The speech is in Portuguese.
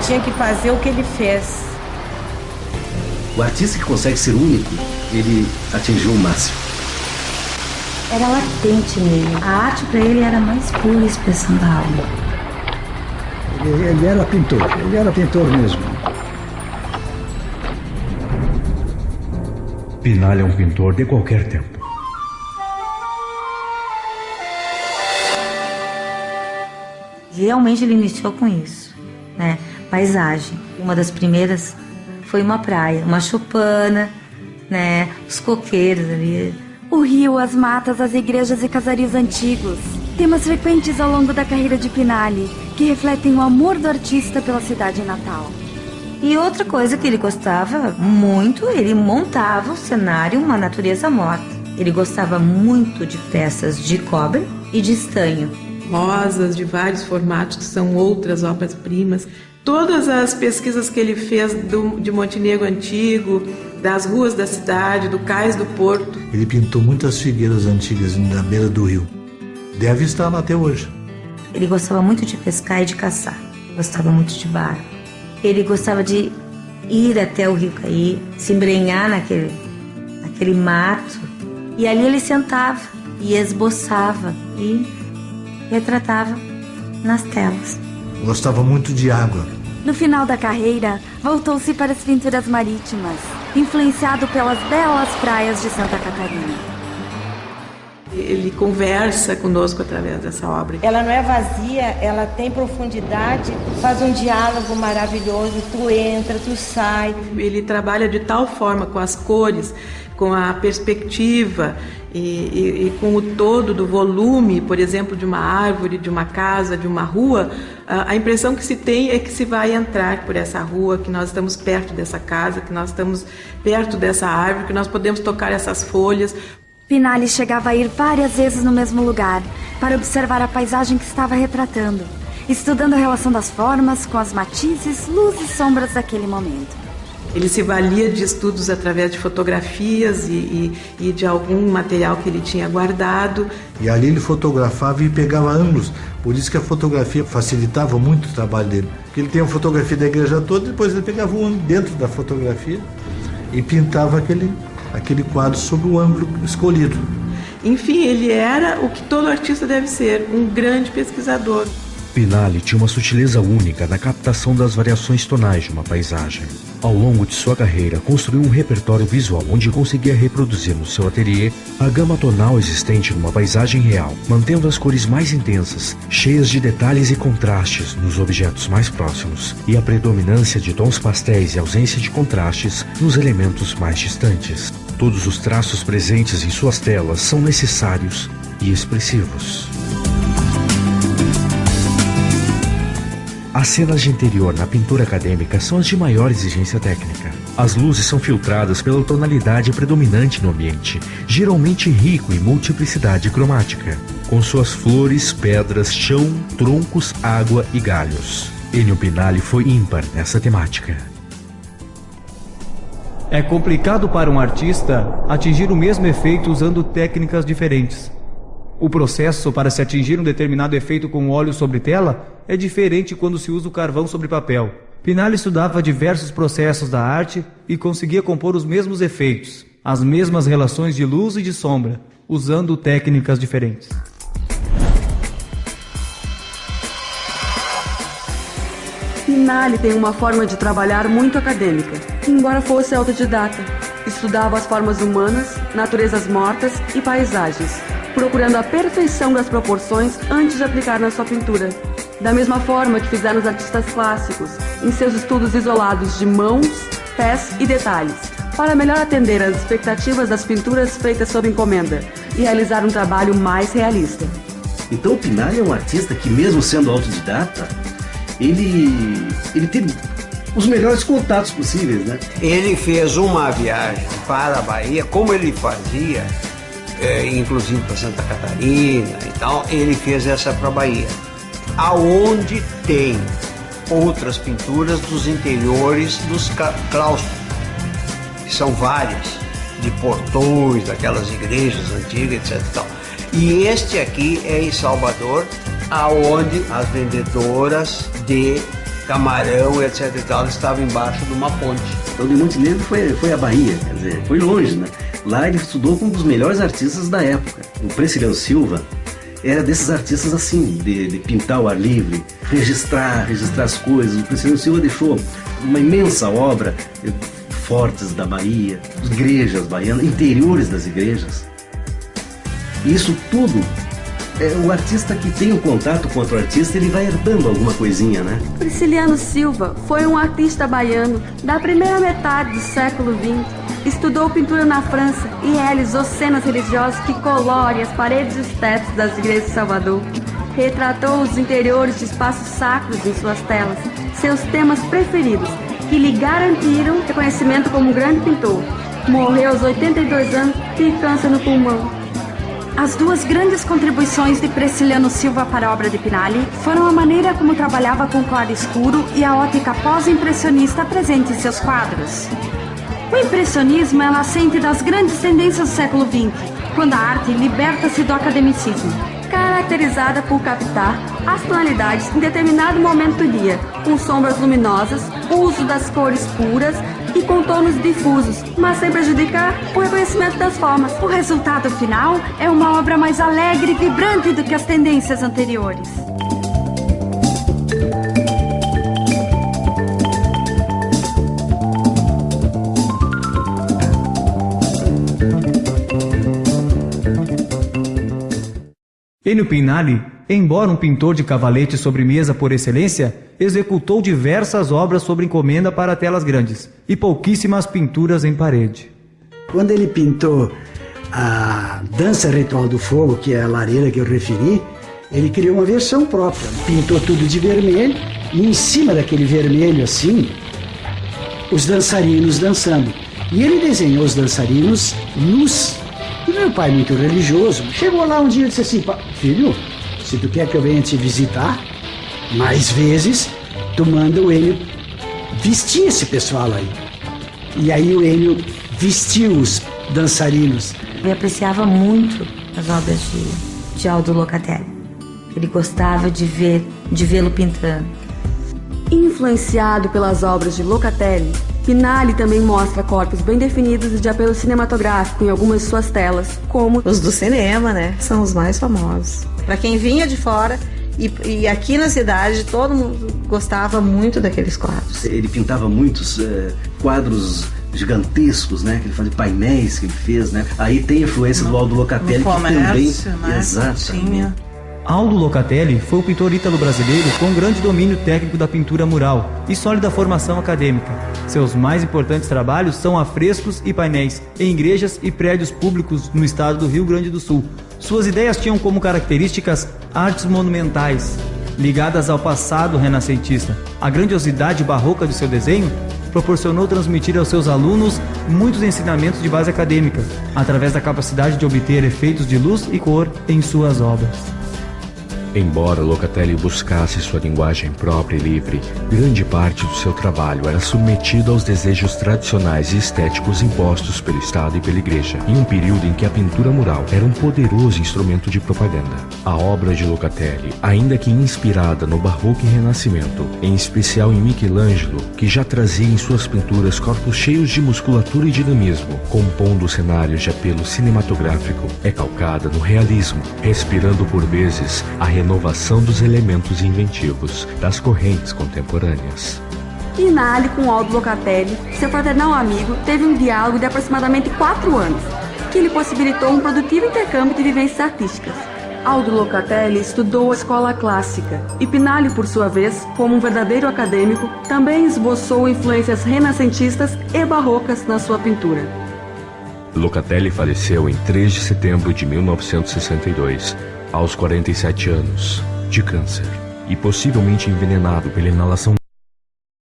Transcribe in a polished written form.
tinha que fazer o que ele fez. O artista que consegue ser único, ele atingiu o máximo. Era latente nele. A arte para ele era a mais pura expressão da alma. Ele era pintor mesmo. Pinalli é um pintor de qualquer tempo. Realmente ele iniciou com isso, né? Paisagem. Uma das primeiras foi uma praia, uma choupana, né? Os coqueiros ali. O rio, as matas, as igrejas e casarios antigos. Temas frequentes ao longo da carreira de Pinalli, que refletem o amor do artista pela cidade natal. E outra coisa que ele gostava muito, ele montava o cenário, uma natureza morta. Ele gostava muito de peças de cobre e de estanho. Rosas de vários formatos, que são outras obras-primas. Todas as pesquisas que ele fez de Montenegro Antigo, das ruas da cidade, do cais do porto. Ele pintou muitas figueiras antigas na beira do rio. Deve estar lá até hoje. Ele gostava muito de pescar e de caçar. Gostava muito de barco. Ele gostava de ir até o Rio Caí, se embrenhar naquele mato. E ali ele sentava e esboçava e retratava nas telas. Gostava muito de água. No final da carreira, voltou-se para as pinturas marítimas, influenciado pelas belas praias de Santa Catarina. Ele conversa conosco através dessa obra. Ela não é vazia, ela tem profundidade, faz um diálogo maravilhoso, tu entra, tu sai. Ele trabalha de tal forma com as cores, com a perspectiva e com o todo do volume, por exemplo, de uma árvore, de uma casa, de uma rua. A impressão que se tem é que se vai entrar por essa rua, que nós estamos perto dessa casa, que nós estamos perto dessa árvore, que nós podemos tocar essas folhas. Pinalli chegava a ir várias vezes no mesmo lugar para observar a paisagem que estava retratando, estudando a relação das formas com as matizes, luzes e sombras daquele momento. Ele se valia de estudos através de fotografias e de algum material que ele tinha guardado. E ali ele fotografava e pegava ângulos. Por isso que a fotografia facilitava muito o trabalho dele. Porque ele tem uma fotografia da igreja toda, depois ele pegava um ângulo dentro da fotografia e pintava aquele quadro sob o ângulo escolhido. Enfim, ele era o que todo artista deve ser, um grande pesquisador. Pinalli tinha uma sutileza única na captação das variações tonais de uma paisagem. Ao longo de sua carreira, construiu um repertório visual onde conseguia reproduzir no seu ateliê a gama tonal existente numa paisagem real, mantendo as cores mais intensas, cheias de detalhes e contrastes nos objetos mais próximos, e a predominância de tons pastéis e ausência de contrastes nos elementos mais distantes. Todos os traços presentes em suas telas são necessários e expressivos. As cenas de interior na pintura acadêmica são as de maior exigência técnica. As luzes são filtradas pela tonalidade predominante no ambiente, geralmente rico em multiplicidade cromática, com suas flores, pedras, chão, troncos, água e galhos. Ennio Pinalli foi ímpar nessa temática. É complicado para um artista atingir o mesmo efeito usando técnicas diferentes. O processo para se atingir um determinado efeito com óleo sobre tela é diferente quando se usa o carvão sobre papel. Pinalli estudava diversos processos da arte e conseguia compor os mesmos efeitos, as mesmas relações de luz e de sombra, usando técnicas diferentes. Pinalli tem uma forma de trabalhar muito acadêmica, embora fosse autodidata. Estudava as formas humanas, naturezas mortas e paisagens, procurando a perfeição das proporções antes de aplicar na sua pintura. Da mesma forma que fizeram os artistas clássicos, em seus estudos isolados de mãos, pés e detalhes, para melhor atender às expectativas das pinturas feitas sob encomenda e realizar um trabalho mais realista. Então o Pinalli é um artista que, mesmo sendo autodidata, ele teve os melhores contatos possíveis, né? Ele fez uma viagem para a Bahia, como ele fazia, inclusive para Santa Catarina e tal, ele fez essa para a Bahia, aonde tem outras pinturas dos interiores dos claustros, que são várias, de portões, daquelas igrejas antigas, etc. Tal. E este aqui é em Salvador, aonde as vendedoras de camarão, etc e tal, estava embaixo de uma ponte. Então, de Montenegro foi a Bahia, quer dizer, foi longe, né? Lá ele estudou com um dos melhores artistas da época. O Prisciliano Silva era desses artistas assim, de pintar ao ar livre, registrar as coisas. O Prisciliano Silva deixou uma imensa obra, fortes da Bahia, igrejas baianas, interiores das igrejas. Isso tudo, o artista que tem um contato com outro artista, ele vai herdando alguma coisinha, né? Prisciliano Silva foi um artista baiano da primeira metade do século XX. Estudou pintura na França e realizou cenas religiosas que colorem as paredes e os tetos das igrejas de Salvador. Retratou os interiores de espaços sacros em suas telas, seus temas preferidos, que lhe garantiram reconhecimento como um grande pintor. Morreu aos 82 anos de câncer no pulmão. As duas grandes contribuições de Prisciliano Silva para a obra de Pinali foram a maneira como trabalhava com claro escuro e a ótica pós-impressionista presente em seus quadros. O impressionismo é nascente das grandes tendências do século XX, quando a arte liberta-se do academicismo. Caracterizada por captar as tonalidades em determinado momento do dia, com sombras luminosas, uso das cores puras e contornos difusos, mas sem prejudicar o reconhecimento das formas. O resultado final é uma obra mais alegre e vibrante do que as tendências anteriores. Ennio Pinali, embora um pintor de cavalete sobre mesa por excelência, executou diversas obras sobre encomenda para telas grandes e pouquíssimas pinturas em parede. Quando ele pintou a Dança Ritual do Fogo, que é a lareira que eu referi, ele criou uma versão própria. Pintou tudo de vermelho e em cima daquele vermelho assim, os dançarinos dançando. E ele desenhou os dançarinos nus. E meu pai, muito religioso, chegou lá um dia e disse assim: filho, se tu quer que eu venha te visitar mais vezes, tu manda o Ennio vestir esse pessoal aí. E aí o Ennio vestiu os dançarinos. Eu apreciava muito as obras de Aldo Locatelli. Ele gostava de vê-lo pintando. Influenciado pelas obras de Locatelli, Pinali também mostra corpos bem definidos e de apelo cinematográfico em algumas de suas telas, como os do cinema, né? São os mais famosos. Para quem vinha de fora e aqui na cidade, todo mundo gostava muito daqueles quadros. Ele pintava muitos quadros gigantescos, né? Que ele fazia painéis que ele fez, né? Aí tem a influência do Aldo Locatelli, que também, né? Exatamente. Aldo Locatelli foi um pintor ítalo-brasileiro com grande domínio técnico da pintura mural e sólida formação acadêmica. Seus mais importantes trabalhos são afrescos e painéis em igrejas e prédios públicos no estado do Rio Grande do Sul. Suas ideias tinham como características artes monumentais, ligadas ao passado renascentista. A grandiosidade barroca de seu desenho proporcionou transmitir aos seus alunos muitos ensinamentos de base acadêmica, através da capacidade de obter efeitos de luz e cor em suas obras. Embora Locatelli buscasse sua linguagem própria e livre, grande parte do seu trabalho era submetido aos desejos tradicionais e estéticos impostos pelo Estado e pela Igreja, em um período em que a pintura mural era um poderoso instrumento de propaganda. A obra de Locatelli, ainda que inspirada no Barroco e Renascimento, em especial em Michelangelo, que já trazia em suas pinturas corpos cheios de musculatura e dinamismo, compondo cenários de apelo cinematográfico, é calcada no realismo, respirando por vezes a renovação dos elementos inventivos das correntes contemporâneas. Pinali com Aldo Locatelli, seu fraternal amigo, teve um diálogo de aproximadamente 4 anos, que lhe possibilitou um produtivo intercâmbio de vivências artísticas. Aldo Locatelli estudou a escola clássica e Pinali, por sua vez, como um verdadeiro acadêmico, também esboçou influências renascentistas e barrocas na sua pintura. Locatelli faleceu em 3 de setembro de 1962, aos 47 anos, de câncer, e possivelmente envenenado pela inalação